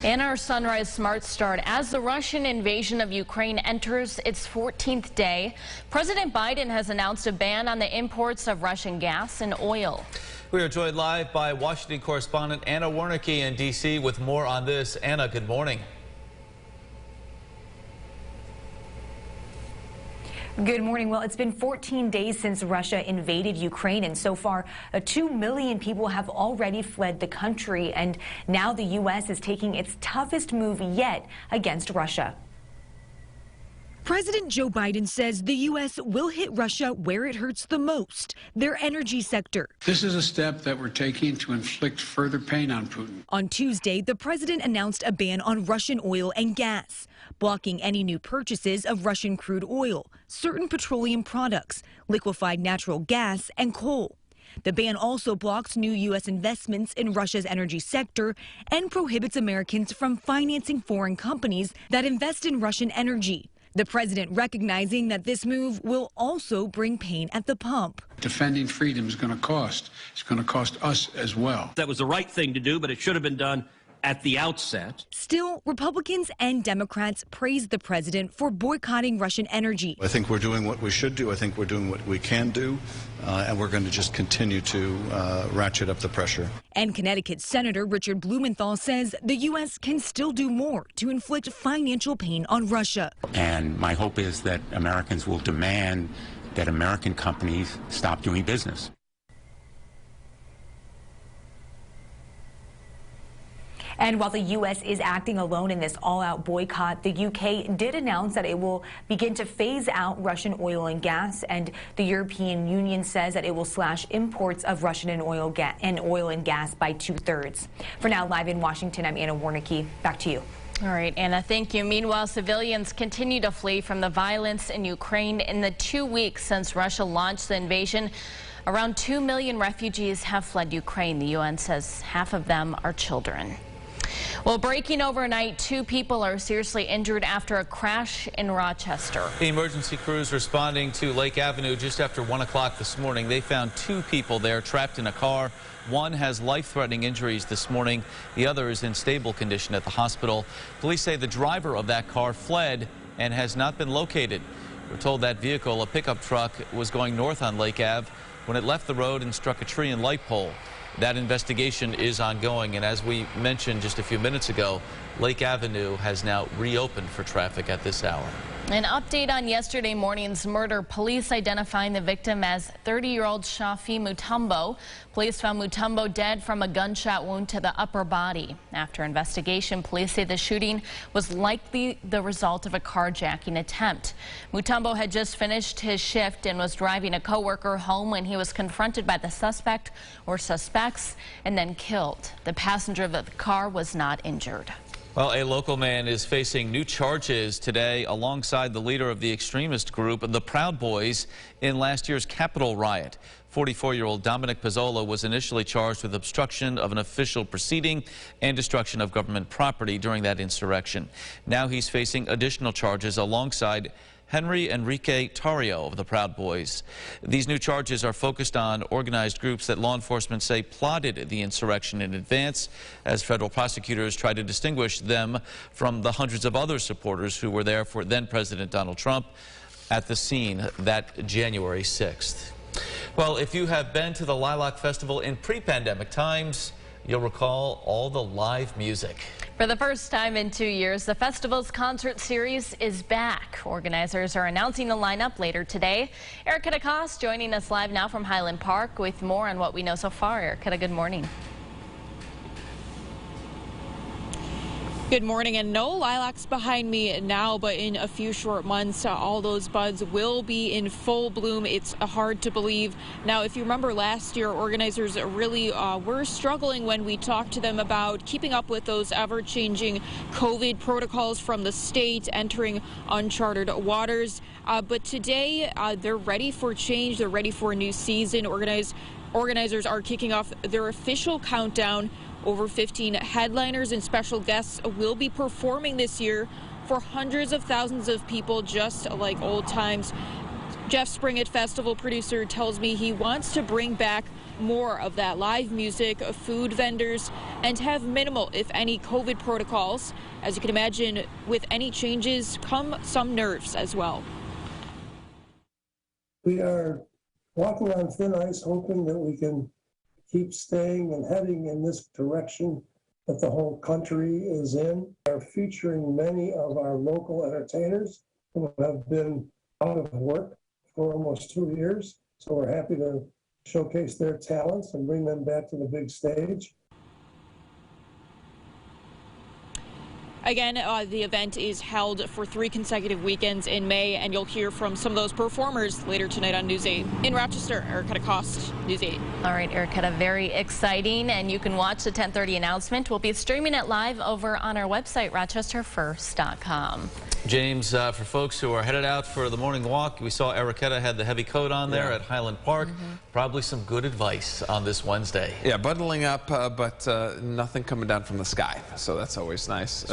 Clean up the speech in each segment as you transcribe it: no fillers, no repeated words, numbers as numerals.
In our Sunrise Smart Start, as the Russian invasion of Ukraine enters its 14th day, President Biden has announced a ban on the imports of Russian gas and oil. We are joined live by Washington correspondent Anna Wernicke in D.C. with more on this. Anna, good morning. Good morning. Well, it's been 14 days since Russia invaded Ukraine, and so far 2 million people have already fled the country, and now the U.S. is taking its toughest move yet against Russia. President Joe Biden says the U.S. will hit Russia where it hurts the most, their energy sector. This is a step that we're taking to inflict further pain on Putin. On Tuesday, the president announced a ban on Russian oil and gas, blocking any new purchases of Russian crude oil, certain petroleum products, liquefied natural gas, and coal. The ban also blocks new U.S. investments in Russia's energy sector and prohibits Americans from financing foreign companies that invest in Russian energy. The president recognizing that this move will also bring pain at the pump. Defending freedom is going to cost. It's going to cost us as well. That was the right thing to do, but it should have been done at the outset. Still, Republicans and Democrats praised the president for boycotting Russian energy. I think we're doing what we should do. I think we're doing what we can do, and we're going to just continue to ratchet up the pressure. And Connecticut Senator Richard Blumenthal says the U.S. can still do more to inflict financial pain on Russia. And my hope is that Americans will demand that American companies stop doing business. And while the U.S. is acting alone in this all-out boycott, the U.K. did announce that it will begin to phase out Russian oil and gas, and the European Union says that it will slash imports of Russian and oil and gas by 2/3. For now, live in Washington, I'm Anna Wernicke. Back to you. All right, Anna, thank you. Meanwhile, civilians continue to flee from the violence in Ukraine. In the 2 weeks since Russia launched the invasion, around 2 million refugees have fled Ukraine. The UN says half of them are children. Well, breaking overnight, 2 people are seriously injured after a crash in Rochester. The emergency crews responding to Lake Avenue just after 1 o'clock this morning. They found 2 people there trapped in a car. One has life-threatening injuries this morning. The other is in stable condition at the hospital. Police say the driver of that car fled and has not been located. We're told that vehicle, a pickup truck, was going north on Lake Ave when it left the road and struck a tree and light pole. That investigation is ongoing, and as we mentioned just a few minutes ago, Lake Avenue has now reopened for traffic at this hour. An update on yesterday morning's murder. Police identifying the victim as 30-year-old Shafi Mutombo. Police found Mutombo dead from a gunshot wound to the upper body. After investigation, police say the shooting was likely the result of a carjacking attempt. Mutombo had just finished his shift and was driving a coworker home when he was confronted by the suspect or suspects and then killed. The passenger of the car was not injured. Well, a local man is facing new charges today alongside the leader of the extremist group, the Proud Boys, in last year's Capitol riot. 44-year-old Dominic Pizzola was initially charged with obstruction of an official proceeding and destruction of government property during that insurrection. Now he's facing additional charges alongside Henry Enrique Tarrio of the Proud Boys. These new charges are focused on organized groups that law enforcement say plotted the insurrection in advance, as federal prosecutors try to distinguish them from the hundreds of other supporters who were there for then-President Donald Trump at the scene that January 6th. Well, if you have been to the LILAC Festival in pre-pandemic times, you'll recall all the live music. For the first time in 2 years, the festival's concert series is back. Organizers are announcing the lineup later today. Erica DeCoste joining us live now from Highland Park with more on what we know so far. Erica, good morning. Good morning, and no lilacs behind me now, but in a few short months, all those buds will be in full bloom. It's hard to believe. Now, if you remember last year, organizers really were struggling when we talked to them about keeping up with those ever-changing COVID protocols from the state, entering uncharted waters. But today, they're ready for change. They're ready for a new season. Organizers are kicking off their official countdown. Over 15 headliners and special guests will be performing this year for hundreds of thousands of people, just like old times. Jeff Springett, festival producer, tells me he wants to bring back more of that live music, food vendors, and have minimal, if any, COVID protocols. As you can imagine, with any changes come some nerves as well. We are walking on thin ice, hoping that we can keep staying and heading in this direction that the whole country is in. We are featuring many of our local entertainers who have been out of work for almost 2 years. So we're happy to showcase their talents and bring them back to the big stage. Again, the event is held for 3 consecutive weekends in May, and you'll hear from some of those performers later tonight on News 8. In Rochester, Erica Cost, News 8. All right, Erica, very exciting, and you can watch the 10:30 announcement. We'll be streaming it live over on our website, rochesterfirst.com. James, for folks who are headed out for the morning walk, we saw Erica had the heavy coat on there at Highland Park. Probably some good advice on this Wednesday. Yeah, bundling up, but nothing coming down from the sky, so that's always nice.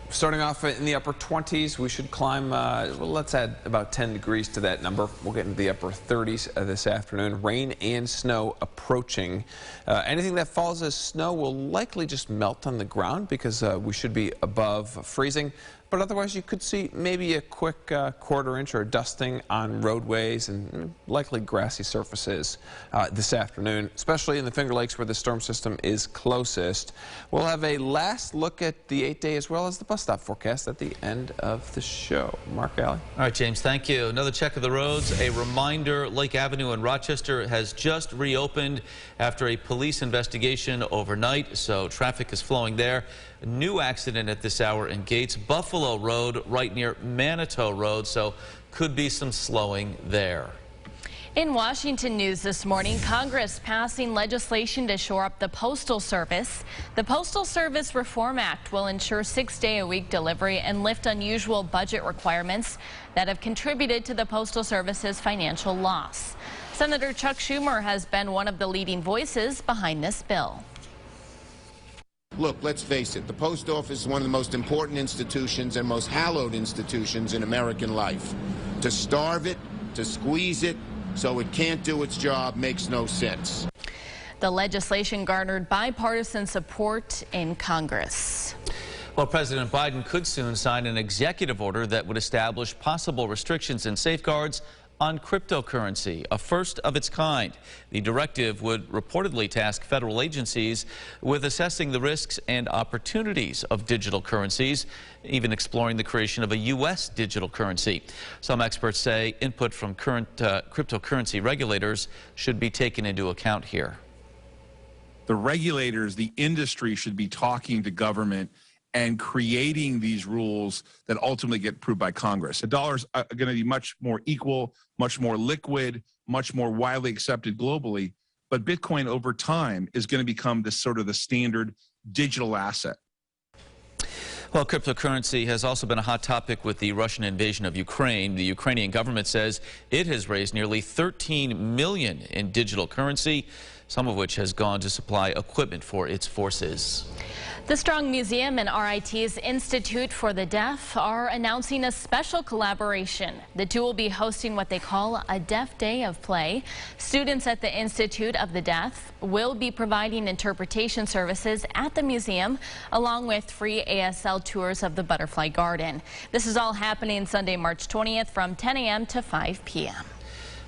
Starting off in the upper 20s, we should climb, well, let's add about 10 degrees to that number. We'll get into the upper 30s this afternoon. Rain and snow approaching. Anything that falls as snow will likely just melt on the ground because we should be above freezing. But otherwise, you could see maybe a quick quarter-inch or dusting on roadways and likely grassy surfaces this afternoon, especially in the Finger Lakes where the storm system is closest. We'll have a last look at the 8-day as well as the bus stop forecast at the end of the show. Mark Alley. All right, James, thank you. Another check of the roads. A reminder, Lake Avenue in Rochester has just reopened after a police investigation overnight, so traffic is flowing there. A new accident at this hour in Gates, Buffalo Road, right near Manitou Road, so could be some slowing there. In Washington news this morning, Congress passing legislation to shore up the Postal Service. The Postal Service Reform Act will ensure 6-day-a-week delivery and lift unusual budget requirements that have contributed to the Postal Service's financial loss. Senator Chuck Schumer has been one of the leading voices behind this bill. Look, let's face it, the post office is one of the most important institutions and most hallowed institutions in American life. To starve it, to squeeze it, so it can't do its job makes no sense. The legislation garnered bipartisan support in Congress. Well, President Biden could soon sign an executive order that would establish possible restrictions and safeguards on cryptocurrency, a first of its kind. The directive would reportedly task federal agencies with assessing the risks and opportunities of digital currencies, even exploring the creation of a U.S. digital currency. Some experts say input from current cryptocurrency regulators should be taken into account here. The regulators, the industry should be talking to government and creating these rules that ultimately get approved by Congress. The dollar's going to be much more equal, much more liquid, much more widely accepted globally. But Bitcoin over time is going to become this sort of the standard digital asset. Well, cryptocurrency has also been a hot topic with the Russian invasion of Ukraine. The Ukrainian government says it has raised nearly $13 million in digital currency, some of which has gone to supply equipment for its forces. The Strong Museum and RIT's Institute for the Deaf are announcing a special collaboration. The two will be hosting what they call a Deaf Day of Play. Students at the Institute of the Deaf will be providing interpretation services at the museum, along with free ASL tours of the Butterfly Garden. This is all happening Sunday, March 20th from 10 a.m. to 5 p.m.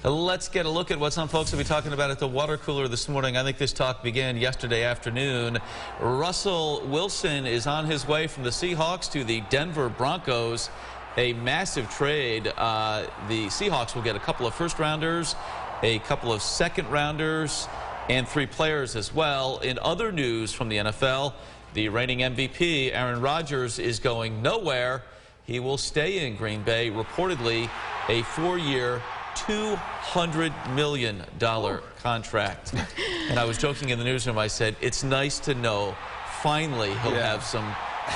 Let's get a look at what some folks will be talking about at the water cooler this morning. I think this talk began yesterday afternoon. Russell Wilson is on his way from the Seahawks to the Denver Broncos. A massive trade. The Seahawks will get a couple of first-rounders, a couple of second-rounders, and 3 players as well. In other news from the NFL, the reigning MVP, Aaron Rodgers, is going nowhere. He will stay in Green Bay, reportedly a 4-year, $200 million contract. And I was joking in the newsroom. I said, it's nice to know finally he'll have some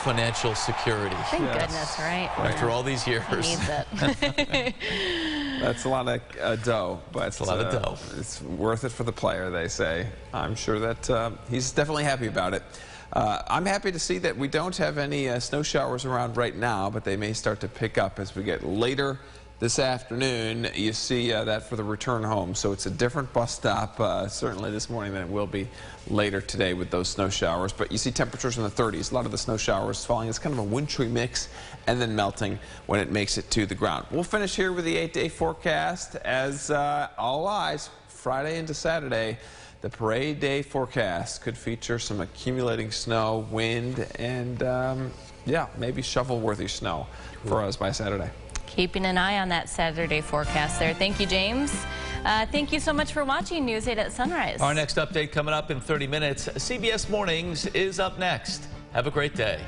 financial security. Thank goodness, right? After all these years. He needs it. That's a lot of dough, but it's a lot of dough. It's worth it for the player, they say. I'm sure that he's definitely happy about it. I'm happy to see that we don't have any snow showers around right now, but they may start to pick up as we get later this afternoon, you see that for the return home. So it's a different bus stop certainly this morning than it will be later today with those snow showers. But you see temperatures in the 30s. A lot of the snow showers falling. It's kind of a wintry mix and then melting when it makes it to the ground. We'll finish here with the 8-day forecast as all eyes Friday into Saturday. The parade day forecast could feature some accumulating snow, wind, and yeah, maybe shovel-worthy snow for us by Saturday. Keeping an eye on that Saturday forecast there. Thank you, James. Thank you so much for watching News 8 at Sunrise. Our next update coming up in 30 minutes. CBS Mornings is up next. Have a great day.